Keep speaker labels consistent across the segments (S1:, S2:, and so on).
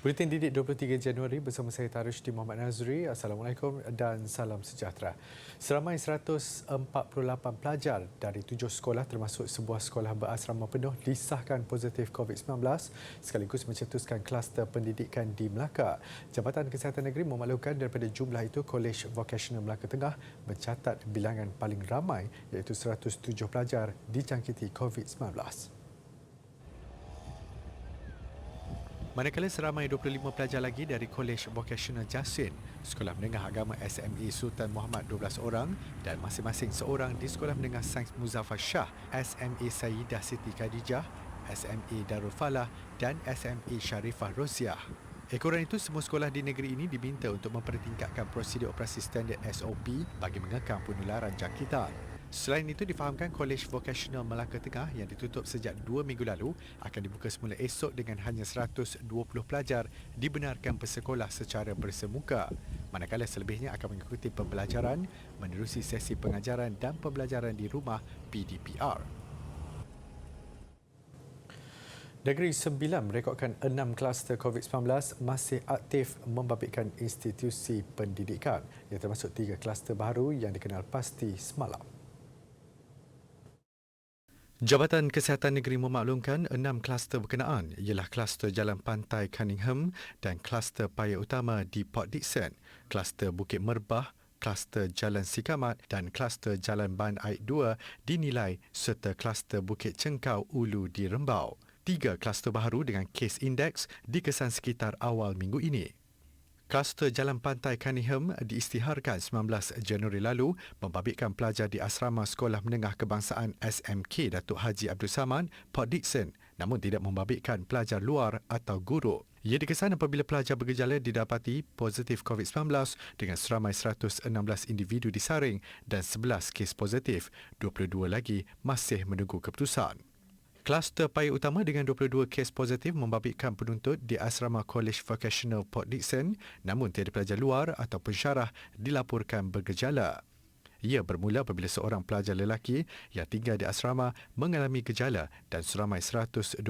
S1: Buletin Didik 23 Januari bersama saya Tarushdi Muhammad Nazri. Assalamualaikum dan salam sejahtera. Seramai 148 pelajar dari 7 sekolah termasuk sebuah sekolah berasrama penuh disahkan positif COVID-19 sekaligus mencetuskan kluster pendidikan di Melaka. Jabatan Kesihatan Negeri memaklumkan daripada jumlah itu Kolej Vocasional Melaka Tengah mencatat bilangan paling ramai iaitu 107 pelajar dijangkiti COVID-19. Manakala seramai 25 pelajar lagi dari Kolej Vocasional Jasin, Sekolah Menengah Agama SME Sultan Muhammad 12 orang dan masing-masing seorang di Sekolah Menengah Sains Muzaffar Shah, SME Sayyidah Siti Khadijah, SME Darul Falah dan SME Sharifah Roziah. Ekoran itu, semua sekolah di negeri ini diminta untuk mempertingkatkan prosedur operasi standard SOP bagi mengekang penularan jangkitan. Selain itu, difahamkan Kolej Vocasional Melaka Tengah yang ditutup sejak 2 minggu lalu akan dibuka semula esok dengan hanya 120 pelajar dibenarkan bersekolah secara bersemuka. Manakala selebihnya akan mengikuti pembelajaran, menerusi sesi pengajaran dan pembelajaran di rumah PDPR. Negeri Sembilan merekodkan 6 kluster COVID-19 masih aktif membabitkan institusi pendidikan, yang termasuk 3 kluster baru yang dikenal pasti semalam. Jabatan Kesihatan Negeri memaklumkan 6 kluster berkenaan ialah kluster Jalan Pantai Cunningham dan kluster Paya Utama di Port Dickson, kluster Bukit Merbah, kluster Jalan Sikamat dan kluster Jalan Ban Aik 2 dinilai serta kluster Bukit Cengkau Ulu di Rembau. 3 kluster baru dengan kes indeks dikesan sekitar awal minggu ini. Kluster Jalan Pantai Cunningham diisytiharkan 19 Januari lalu membabitkan pelajar di Asrama Sekolah Menengah Kebangsaan SMK Datuk Haji Abdul Samad, Port Dickson, namun tidak membabitkan pelajar luar atau guru. Ia dikesan apabila pelajar bergejala didapati positif COVID-19 dengan seramai 116 individu disaring dan 11 kes positif. 22 lagi masih menunggu keputusan. Kluster Paya Utama dengan 22 kes positif membabitkan penuntut di Asrama College Vocational Port Dickson, namun tiada pelajar luar atau pensyarah dilaporkan bergejala. Ia bermula apabila seorang pelajar lelaki yang tinggal di asrama mengalami gejala dan seramai 122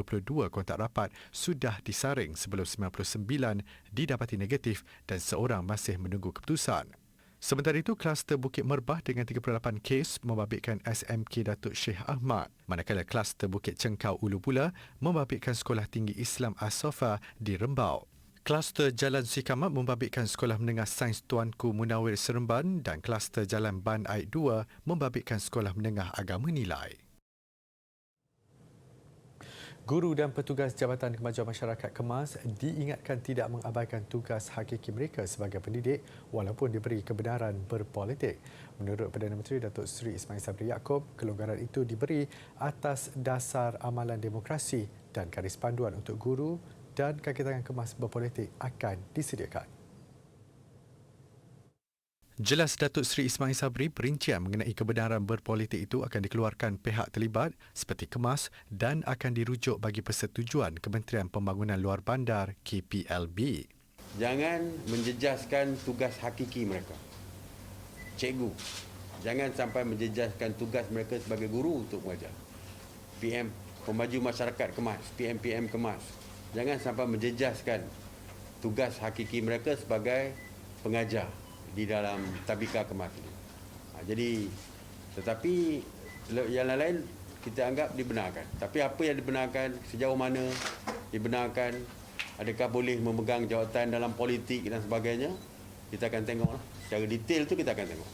S1: kontak rapat sudah disaring sebelum 99 didapati negatif dan seorang masih menunggu keputusan. Sementara itu, kluster Bukit Merbah dengan 38 kes membabitkan SMK Datuk Syekh Ahmad. Manakala kluster Bukit Cengkau Ulu pula membabitkan Sekolah Tinggi Islam As-Safa di Rembau. Kluster Jalan Sikamat membabitkan Sekolah Menengah Sains Tuanku Munawir Seremban dan kluster Jalan Ban Aik 2 membabitkan Sekolah Menengah Agama Nilai. Guru dan petugas Jabatan Kemajuan Masyarakat KEMAS diingatkan tidak mengabaikan tugas hakiki mereka sebagai pendidik walaupun diberi kebenaran berpolitik. Menurut Perdana Menteri Datuk Seri Ismail Sabri Yaakob, kelonggaran itu diberi atas dasar amalan demokrasi dan garis panduan untuk guru dan kaki tangan KEMAS berpolitik akan disediakan. Jelas Datuk Seri Ismail Sabri, perincian mengenai kebenaran berpolitik itu akan dikeluarkan pihak terlibat seperti KEMAS dan akan dirujuk bagi persetujuan Kementerian Pembangunan Luar Bandar KPLB.
S2: Jangan menjejaskan tugas hakiki mereka. Cikgu, jangan sampai menjejaskan tugas mereka sebagai guru untuk mengajar. PM, Pemaju Masyarakat KEMAS, PM KEMAS, jangan sampai menjejaskan tugas hakiki mereka sebagai pengajar di dalam tabika KEMAS ini. Jadi, tetapi yang lain kita anggap dibenarkan. Tapi apa yang dibenarkan, sejauh mana dibenarkan, adakah boleh memegang jawatan dalam politik dan sebagainya, kita akan tengoklah. Secara detail tu kita akan tengok.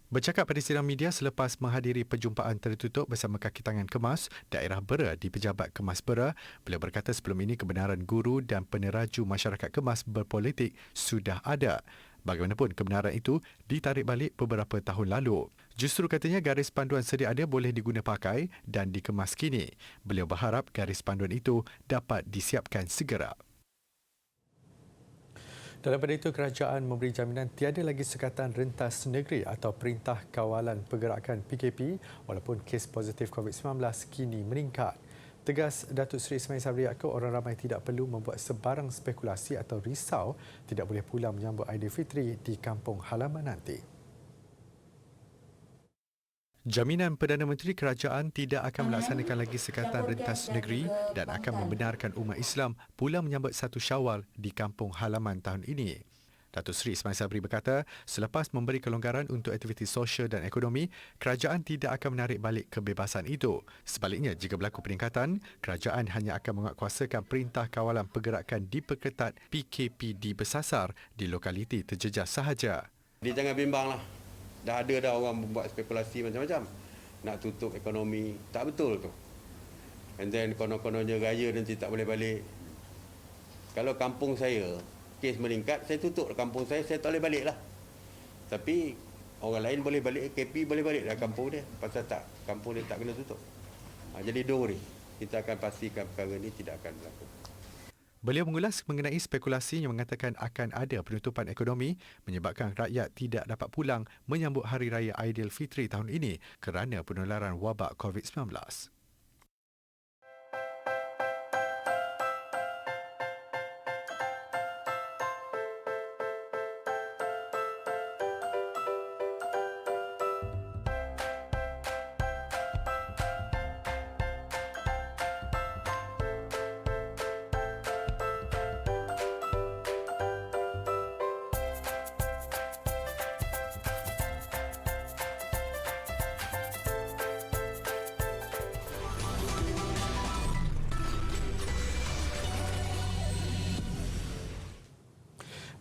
S1: Bercakap pada sidang media selepas menghadiri perjumpaan tertutup bersama kaki tangan KEMAS daerah Bera di Pejabat KEMAS Bera, beliau berkata sebelum ini kebenaran guru dan peneraju masyarakat KEMAS berpolitik sudah ada. Bagaimanapun kebenaran itu ditarik balik beberapa tahun lalu. Justru katanya garis panduan sedia ada boleh diguna pakai dan dikemas kini. Beliau berharap garis panduan itu dapat disiapkan segera. Dalam pada itu, kerajaan memberi jaminan tiada lagi sekatan rentas negeri atau Perintah Kawalan Pergerakan PKP walaupun kes positif COVID-19 kini meningkat. Tegas Datuk Seri Ismail Sabri Yaakob, orang ramai tidak perlu membuat sebarang spekulasi atau risau tidak boleh pula menyambut Aidilfitri di kampung halaman nanti. Jaminan Perdana Menteri Kerajaan tidak akan melaksanakan lagi Sekatan Rentas Negeri dan akan membenarkan umat Islam pula menyambut 1 Syawal di kampung halaman tahun ini. Datuk Seri Ismail Sabri berkata, selepas memberi kelonggaran untuk aktiviti sosial dan ekonomi, kerajaan tidak akan menarik balik kebebasan itu. Sebaliknya, jika berlaku peningkatan, kerajaan hanya akan menguatkuasakan Perintah Kawalan Pergerakan Diperketat PKP bersasar di lokaliti terjejas sahaja.
S2: Dia jangan bimbanglah. Dah ada dah orang membuat spekulasi macam-macam. Nak tutup ekonomi. Tak betul tu. And then konon-kononnya raya nanti tak boleh balik. Kalau kampung saya, kes meningkat, saya tutup kampung saya tak boleh balik lah. Tapi orang lain boleh balik, KP boleh balik dah kampung dia. Pasal tak, kampung dia tak kena tutup. Jadi don't worry. Kita akan pastikan perkara ini tidak akan berlaku.
S1: Beliau mengulas mengenai spekulasi yang mengatakan akan ada penutupan ekonomi menyebabkan rakyat tidak dapat pulang menyambut Hari Raya Aidilfitri tahun ini kerana penularan wabak COVID-19.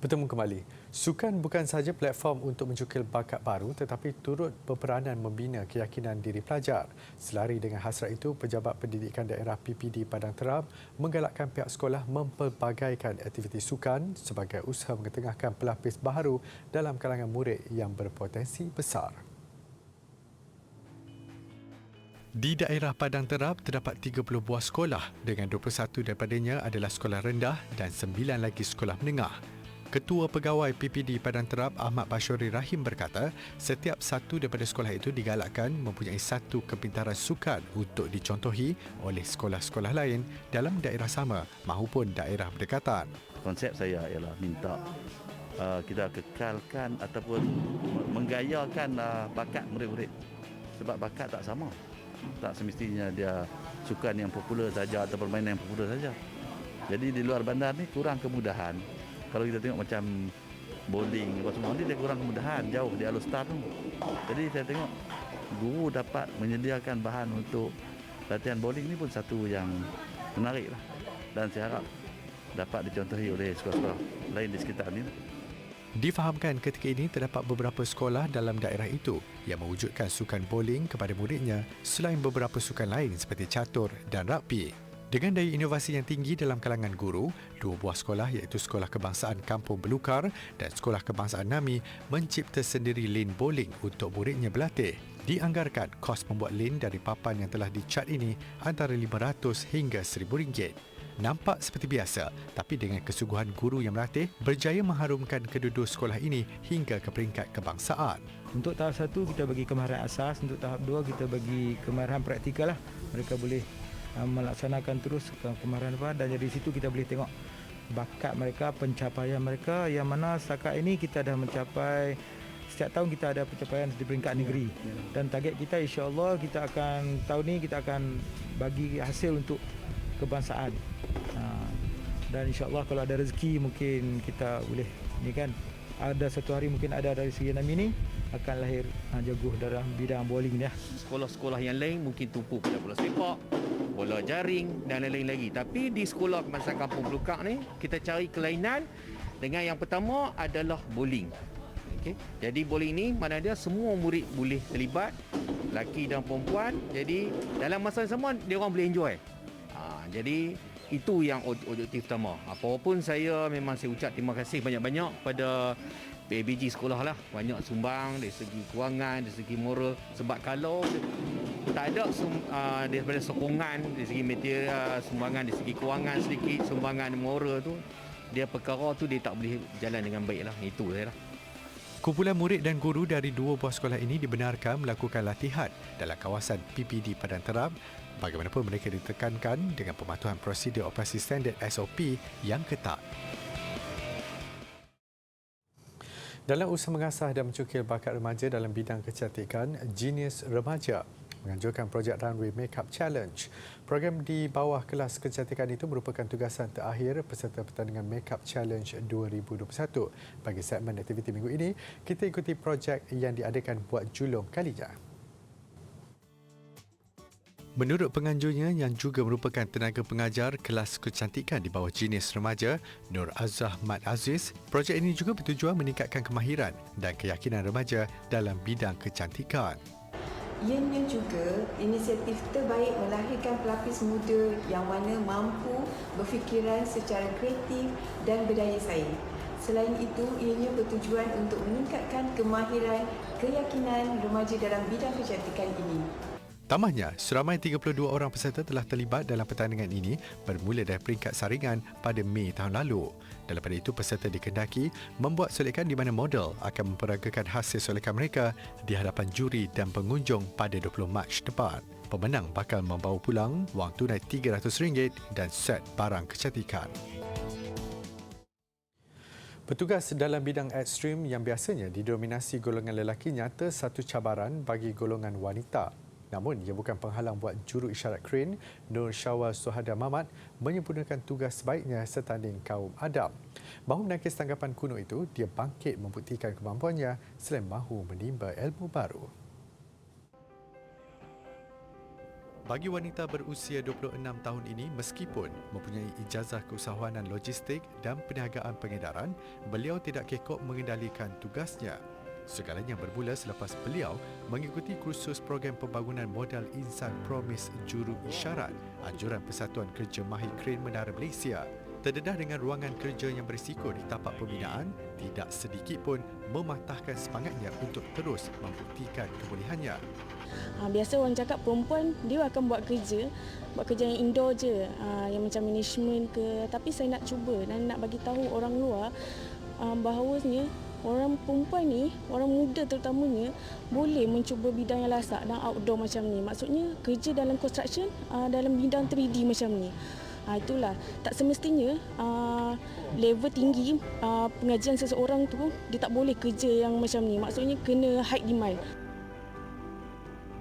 S1: Bertemu kembali. Sukan bukan sahaja platform untuk mencukil bakat baru tetapi turut berperanan membina keyakinan diri pelajar. Selari dengan hasrat itu, Pejabat Pendidikan Daerah PPD Padang Terap menggalakkan pihak sekolah mempelbagaikan aktiviti sukan sebagai usaha mengetengahkan pelapis baharu dalam kalangan murid yang berpotensi besar. Di daerah Padang Terap terdapat 30 buah sekolah dengan 21 daripadanya adalah sekolah rendah dan 9 lagi sekolah menengah. Ketua Pegawai PPD Padang Terap Ahmad Bashori Rahim berkata, setiap satu daripada sekolah itu digalakkan mempunyai satu kepintaran sukan untuk dicontohi oleh sekolah-sekolah lain dalam daerah sama mahupun daerah berdekatan.
S3: Konsep saya ialah minta kita kekalkan ataupun menggayakan bakat murid-murid. Sebab bakat tak sama. Tak semestinya dia sukan yang popular saja atau permainan yang popular saja. Jadi di luar bandar ni kurang kemudahan. Kalau kita tengok macam bowling apa semua ni dia kurang kemudahan jauh di Alor-Star tu. Jadi saya tengok guru dapat menyediakan bahan untuk latihan bowling ni pun satu yang menarik lah. Dan saya harap dapat dicontohi oleh sekolah-sekolah lain di sekitar ni.
S1: Difahamkan ketika ini terdapat beberapa sekolah dalam daerah itu yang mewujudkan sukan bowling kepada muridnya selain beberapa sukan lain seperti catur dan rugby. Dengan daya inovasi yang tinggi dalam kalangan guru, 2 buah sekolah iaitu Sekolah Kebangsaan Kampung Belukar dan Sekolah Kebangsaan Nami mencipta sendiri lane bowling untuk muridnya berlatih. Dianggarkan kos membuat lane dari papan yang telah dicat ini antara RM500 hingga RM1,000. Nampak seperti biasa, tapi dengan kesungguhan guru yang melatih, berjaya mengharumkan kedua-dua sekolah ini hingga ke peringkat kebangsaan.
S4: Untuk tahap 1 kita bagi kemahiran asas, untuk tahap 2 kita bagi kemahiran praktikal lah. Mereka boleh melaksanakan terus kemahiran apa, dan dari situ kita boleh tengok bakat mereka, pencapaian mereka yang mana setakat ini kita dah mencapai, setiap tahun kita ada pencapaian di peringkat negeri. Dan target kita insya-Allah kita akan tahun ni kita akan bagi hasil untuk kebangsaan. Dan insya-Allah kalau ada rezeki mungkin kita boleh ni kan, ada satu hari mungkin ada dari segi Nami ni akan lahir jaguh dalam bidang bowling ni.
S5: Sekolah-sekolah yang lain mungkin tumpu pada bola sepak, bola jaring dan lain-lain lagi. Tapi di sekolah Kebangsaan Kampung Belukar ni kita cari kelainan dengan yang pertama adalah bowling. Okey. Jadi bowling ni mana dia semua murid boleh terlibat, lelaki dan perempuan. Jadi dalam masa yang sama dia orang boleh enjoy. Jadi itu yang objektif utama. Apapun saya memang saya ucap terima kasih banyak-banyak pada PABG sekolah lah. Banyak sumbang dari segi kewangan, dari segi moral. Sebab kalau tak ada daripada sokongan dari segi material, sumbangan dari segi kewangan sedikit, sumbangan moral tu, dia perkara tu dia tak boleh jalan dengan baik lah. Itu saya lah.
S1: Kumpulan murid dan guru dari 2 buah sekolah ini dibenarkan melakukan latihan dalam kawasan PPD Padang Terap. Bagaimanapun mereka ditekankan dengan pematuhan prosedur operasi standard SOP yang ketat. Dalam usaha mengasah dan mencukil bakat remaja dalam bidang kecantikan, Genius Remaja menganjurkan projek Runway Makeup Challenge. Program di bawah kelas kecantikan itu merupakan tugasan terakhir peserta pertandingan Makeup Challenge 2021. Bagi segmen aktiviti minggu ini, kita ikuti projek yang diadakan buat julung kalinya. Menurut penganjurnya yang juga merupakan tenaga pengajar kelas kecantikan di bawah Genius Remaja, Nur Azah Mat Aziz, projek ini juga bertujuan meningkatkan kemahiran dan keyakinan remaja dalam bidang kecantikan.
S6: Ianya juga inisiatif terbaik melahirkan pelapis muda yang mana mampu berfikiran secara kreatif dan berdaya saing. Selain itu, ianya bertujuan untuk meningkatkan kemahiran keyakinan remaja dalam bidang kecantikan ini.
S1: Tambahnya, seramai 32 orang peserta telah terlibat dalam pertandingan ini bermula dari peringkat saringan pada Mei tahun lalu. Daripada itu, peserta dikendaki membuat solekan di mana model akan memperagakan hasil solekan mereka di hadapan juri dan pengunjung pada 20 Mac depan. Pemenang bakal membawa pulang wang tunai RM300 dan set barang kecantikan. Petugas dalam bidang ekstrim yang biasanya didominasi golongan lelaki nyata satu cabaran bagi golongan wanita. Namun, ia bukan penghalang buat juru isyarat kren Nur Syawal Suhada Mamat menyempurnakan tugas sebaiknya setanding kaum Adam. Mahu menangkis tanggapan kuno itu, dia bangkit membuktikan kemampuannya selain mahu menimba ilmu baru. Bagi wanita berusia 26 tahun ini, meskipun mempunyai ijazah keusahawanan logistik dan perniagaan pengedaran, beliau tidak kekok mengendalikan tugasnya. Segalanya bermula selepas beliau mengikuti kursus program pembangunan modal insan Promise Juru Isyarat anjuran Persatuan Kerja Mahir Kren Menara Malaysia. Terdedah dengan ruangan kerja yang berisiko di tapak pembinaan, tidak sedikit pun mematahkan semangatnya untuk terus membuktikan kebolehannya.
S7: Biasa orang cakap perempuan dia akan buat kerja yang indoor je, yang macam management ke. Tapi saya nak cuba dan nak bagi tahu orang luar bahawanya orang perempuan ni, orang muda terutamanya, boleh mencuba bidang yang lasak dan outdoor macam ni. Maksudnya kerja dalam construction, dalam bidang 3D macam ni. Itulah, tak semestinya level tinggi pengajian seseorang tu, dia tak boleh kerja yang macam ni. Maksudnya kena high demand.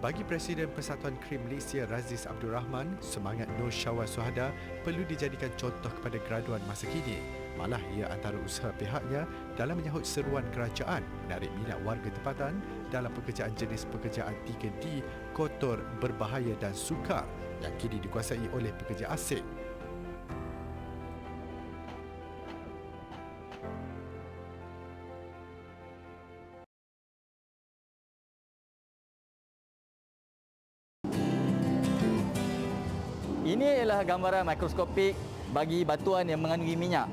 S1: Bagi Presiden Persatuan Krim Malaysia Raziz Abdul Rahman, semangat Nur Syawal Suhada perlu dijadikan contoh kepada graduan masa kini. Malah ia antara usaha pihaknya dalam menyahut seruan kerajaan menarik minat warga tempatan dalam pekerjaan jenis pekerjaan 3D, kotor, berbahaya dan sukar yang kini dikuasai oleh pekerja asing.
S8: Ini ialah gambaran mikroskopik bagi batuan yang mengandungi minyak.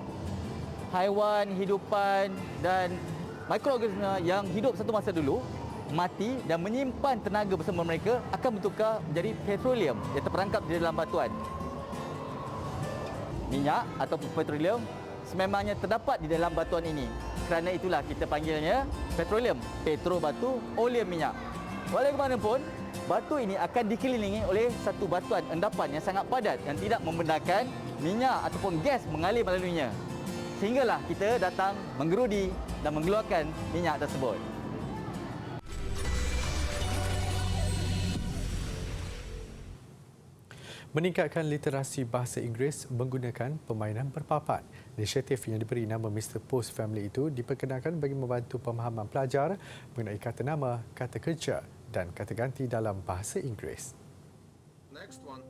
S8: Haiwan, hidupan dan mikroorganisma yang hidup satu masa dulu mati dan menyimpan tenaga bersama mereka akan bertukar menjadi petroleum yang terperangkap di dalam batuan. Minyak atau petroleum sememangnya terdapat di dalam batuan ini. Kerana itulah kita panggilnya petroleum, petro batu, oleum minyak. Walaupun batu ini akan dikelilingi oleh satu batuan endapan yang sangat padat yang tidak membenarkan minyak ataupun gas mengalir melaluinya. Sehinggalah kita datang menggerudi dan mengeluarkan minyak tersebut.
S1: Meningkatkan literasi bahasa Inggeris menggunakan permainan berpapan. Inisiatif yang diberi nama Mr. Post Family itu diperkenalkan bagi membantu pemahaman pelajar mengenai kata nama, kata kerja dan kata ganti dalam bahasa Inggeris.
S9: Next one,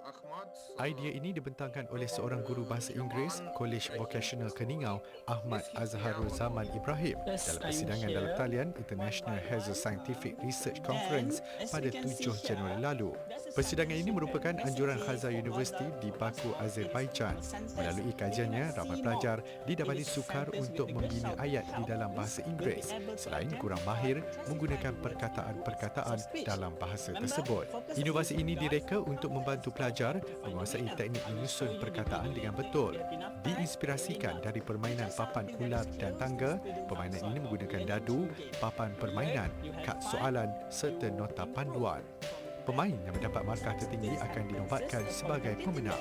S9: Ahmad.
S1: Idea ini dibentangkan oleh seorang guru bahasa Inggeris College Vocational Keningau, Ahmad Azharul Zaman Ibrahim dalam persidangan dalam talian International Hazard Scientific Research Conference pada 7 Januari lalu. Persidangan ini merupakan anjuran Khazar University di Baku, Azerbaijan. Melalui kajiannya, ramai pelajar didapati sukar untuk membina ayat di dalam bahasa Inggeris selain kurang mahir menggunakan perkataan-perkataan dalam bahasa tersebut. Inovasi ini direka untuk membantu pelajar menguasai teknik menyusun perkataan dengan betul. Diinspirasikan dari permainan papan ular dan tangga, permainan ini menggunakan dadu, papan permainan, kad soalan serta nota panduan. Pemain yang mendapat markah tertinggi akan dinobatkan sebagai pemenang.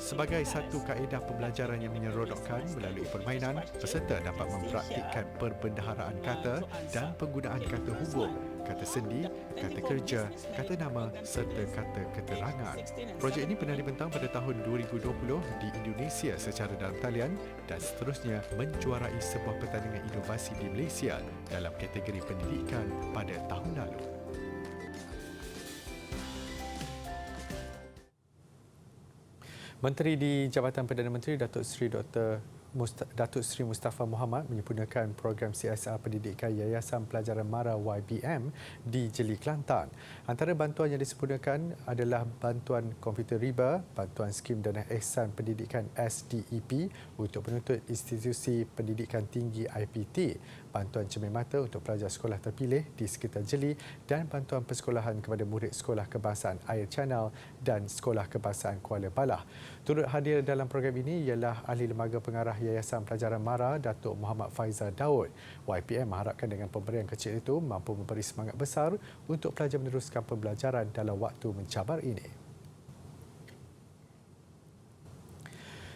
S1: Sebagai satu kaedah pembelajaran yang menyeronokkan melalui permainan, peserta dapat mempraktikkan perbendaharaan kata dan penggunaan kata hubung, kata sendi, kata kerja, kata nama serta kata keterangan. Projek ini pernah dibentang pada tahun 2020 di Indonesia secara dalam talian dan seterusnya menjuarai sebuah pertandingan inovasi di Malaysia dalam kategori pendidikan pada tahun lalu. Menteri di Jabatan Perdana Menteri Datuk Seri Mustafa Mohamad menyempurnakan program CSR Pendidikan Yayasan Pelajaran Mara YBM di Jeli, Kelantan. Antara bantuan yang disempurnakan adalah bantuan komputer riba, bantuan skim dana ihsan pendidikan SDEP untuk penuntut institusi pendidikan tinggi IPT, bantuan cermin mata untuk pelajar sekolah terpilih di sekitar Jeli dan bantuan persekolahan kepada murid Sekolah Kebangsaan Air Channel dan Sekolah Kebangsaan Kuala Balah. Turut hadir dalam program ini ialah Ahli Lembaga Pengarah Yayasan Pelajaran Mara, Datuk Muhammad Faizal Daud. YPM mengharapkan dengan pemberian kecil itu mampu memberi semangat besar untuk pelajar meneruskan pembelajaran dalam waktu mencabar ini.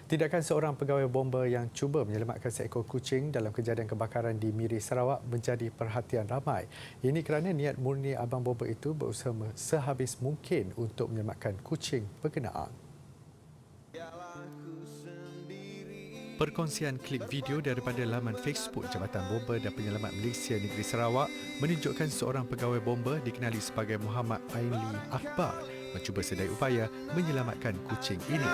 S1: Tindakan seorang pegawai bomba yang cuba menyelamatkan seekor kucing dalam kejadian kebakaran di Miri, Sarawak menjadi perhatian ramai. Ini kerana niat murni abang bomba itu berusaha sehabis mungkin untuk menyelamatkan kucing berkenaan. Perkongsian klip video daripada laman Facebook Jabatan Bomba dan Penyelamat Malaysia Negeri Sarawak menunjukkan seorang pegawai bomba dikenali sebagai Muhammad Aili Akbar mencuba sedaya upaya menyelamatkan kucing ini.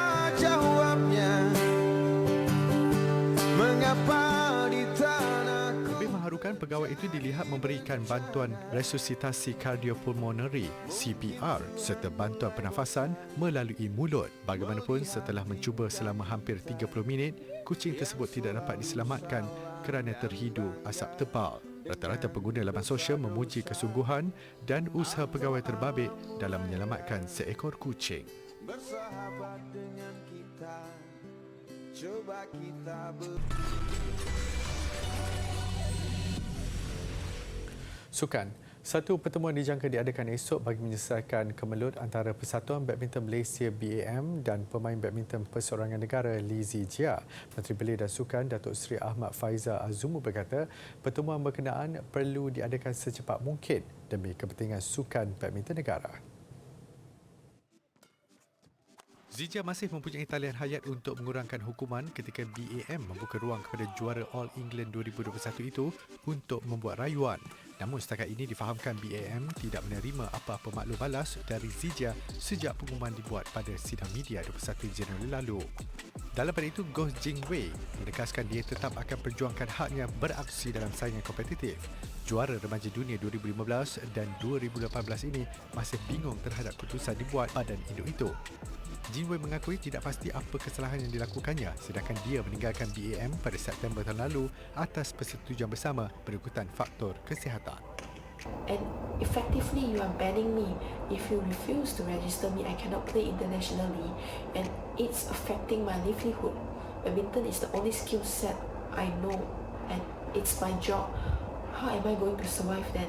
S1: Lebih mengharukan, pegawai itu dilihat memberikan bantuan resusitasi kardiopulmoneri CPR serta bantuan pernafasan melalui mulut. Bagaimanapun, setelah mencuba selama hampir 30 minit, kucing tersebut tidak dapat diselamatkan kerana terhidu asap tebal. Rata-rata pengguna laman sosial memuji kesungguhan dan usaha pegawai terbabit dalam menyelamatkan seekor kucing. Bersahabat dengan kita, coba kita Sukan. Satu pertemuan dijangka diadakan esok bagi menyelesaikan kemelut antara Persatuan Badminton Malaysia BAM dan pemain badminton perseorangan negara Lee Zijia. Menteri Belia dan Sukan Datuk Seri Ahmad Faizal Azumu berkata pertemuan berkenaan perlu diadakan secepat mungkin demi kepentingan sukan badminton negara. Zijia masih mempunyai talian hayat untuk mengurangkan hukuman ketika BAM membuka ruang kepada juara All England 2021 itu untuk membuat rayuan. Namun setakat ini difahamkan BAM tidak menerima apa-apa maklum balas dari Zijia sejak pengumuman dibuat pada sidang media 21 Januari lalu. Dalam pada itu, Goh Jing Wei menegaskan dia tetap akan perjuangkan haknya beraksi dalam saingan kompetitif. Juara remaja dunia 2015 dan 2018 ini masih bingung terhadap keputusan dibuat badan induk itu. Jin Wei mengakui tidak pasti apa kesalahan yang dilakukannya sedangkan dia meninggalkan BAM pada September tahun lalu atas persetujuan bersama berikutan faktor kesihatan.
S10: And effectively you are banning me. If you refuse to register me, I cannot play internationally and it's affecting my livelihood. Badminton is the only skill set I know and it's my job. How am I going to survive then?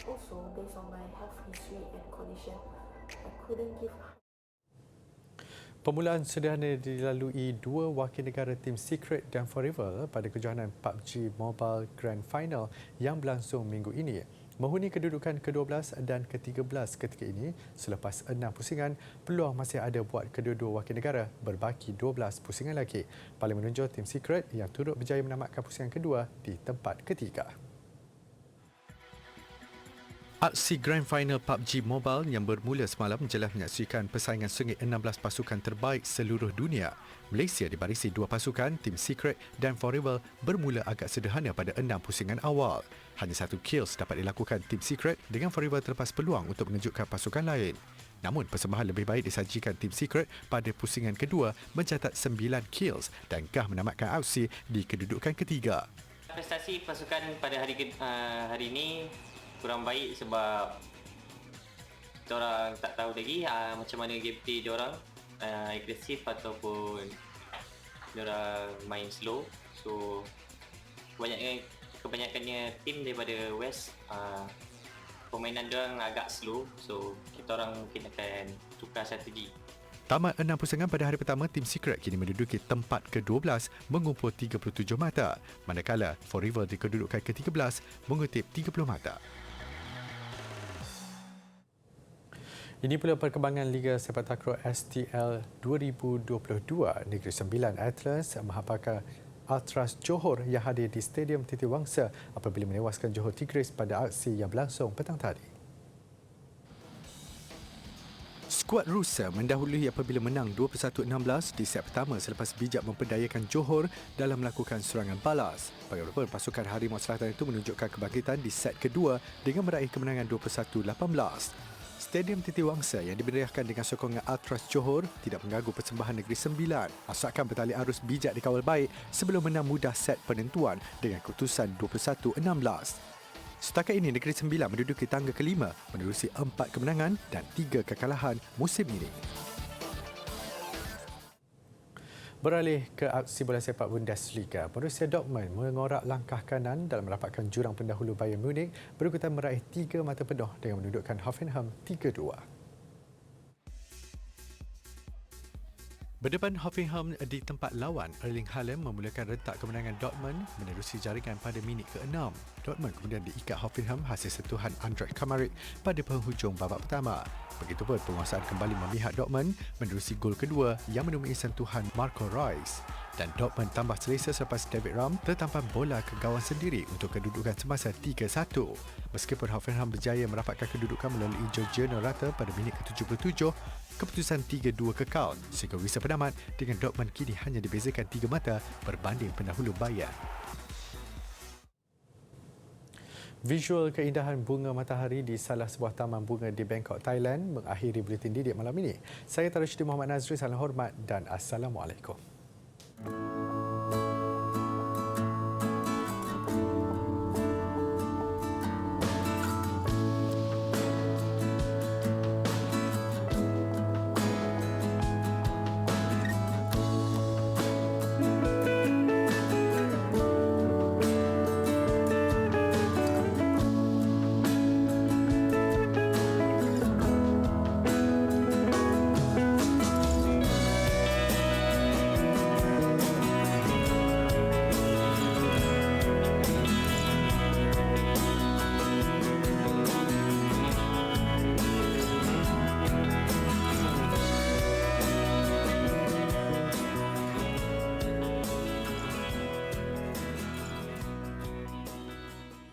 S10: Also, based on my health history and condition, I couldn't give.
S1: Permulaan sederhana dilalui dua wakil negara Team Secret dan Forever pada kejohanan PUBG Mobile Grand Final yang berlangsung minggu ini. Menghuni kedudukan ke-12 dan ke-13 ketika ini, selepas 6 pusingan, peluang masih ada buat kedua-dua wakil negara berbaki 12 pusingan lagi. Paling menonjol Team Secret yang turut berjaya menamatkan pusingan kedua di tempat ketiga. Aksi Grand Final PUBG Mobile yang bermula semalam jelas menyaksikan persaingan sengit 16 pasukan terbaik seluruh dunia. Malaysia dibarisi dua pasukan, Team Secret dan Forever bermula agak sederhana pada 6 pusingan awal. Hanya satu kills dapat dilakukan Team Secret dengan Forever terlepas peluang untuk mengejutkan pasukan lain. Namun persembahan lebih baik disajikan Team Secret pada pusingan kedua mencatat 9 kills dan gah menamatkan aksi di kedudukan ketiga.
S11: Prestasi pasukan pada hari ini kurang baik sebab diorang tak tahu lagi macam mana gameplay diorang, agresif ataupun diorang main slow. So kebanyakannya tim daripada West permainan dia orang agak slow, so kita orang mungkin akan tukar strategi.
S1: Tamat 6 pusingan pada hari pertama, Team Secret kini menduduki tempat ke-12 mengumpul 37 mata, manakala Four River di kedudukan ke-13 mengutip 30 mata. Ini pula perkembangan Liga Sepak Takraw STL 2022. Negeri Sembilan Atlas menghampakan Ultras Johor yang hadir di Stadium Titi Wangsa apabila menewaskan Johor Tigris pada aksi yang berlangsung petang tadi. Skuad Rusa mendahului apabila menang 21-16 di set pertama selepas bijak memperdayakan Johor dalam melakukan serangan balas. Bagaimanapun, pasukan Harimau Selatan itu menunjukkan kebangkitan di set kedua dengan meraih kemenangan 21-18. Stadium Titi Wangsa yang dimeriahkan dengan sokongan Ultras Johor tidak mengganggu persembahan Negeri Sembilan asalkan bertali arus bijak dikawal baik sebelum menang mudah set penentuan dengan keputusan 21-16. Setakat ini Negeri Sembilan menduduki tangga kelima menerusi 4 kemenangan dan 3 kekalahan musim ini. Beralih ke aksi bola sepak Bundesliga, Borussia Dortmund mengorak langkah kanan dalam merapatkan jurang pendahulu Bayern Munich berikutan meraih 3 mata penuh dengan mendudukkan Hoffenheim 3-2. Berdepan Hoffenheim di tempat lawan, Erling Haaland memulakan rentak kemenangan Dortmund menerusi jaringan pada minit ke-6. Dortmund kemudian diikat Hoffenheim hasil sentuhan Andrej Kramaric pada penghujung babak pertama. Begitupun penguasaan kembali memihak Dortmund menerusi gol kedua yang menemui sentuhan Marco Reus. Dan Dortmund tambah selesa selepas David Raum tertampar bola ke gawang sendiri untuk kedudukan semasa 3-1. Meskipun Hoffenheim berjaya merapatkan kedudukan melalui Georgiano Rutter pada minit ke-77, keputusan 3-2 kekal sehingga wisa penamat dengan Dortmund kini hanya dibezakan 3 mata berbanding pendahulu Bayern. Visual keindahan bunga matahari di salah sebuah taman bunga di Bangkok, Thailand mengakhiri buletin didik malam ini. Saya Tarushdin Muhammad Nazri, salam hormat dan Assalamualaikum.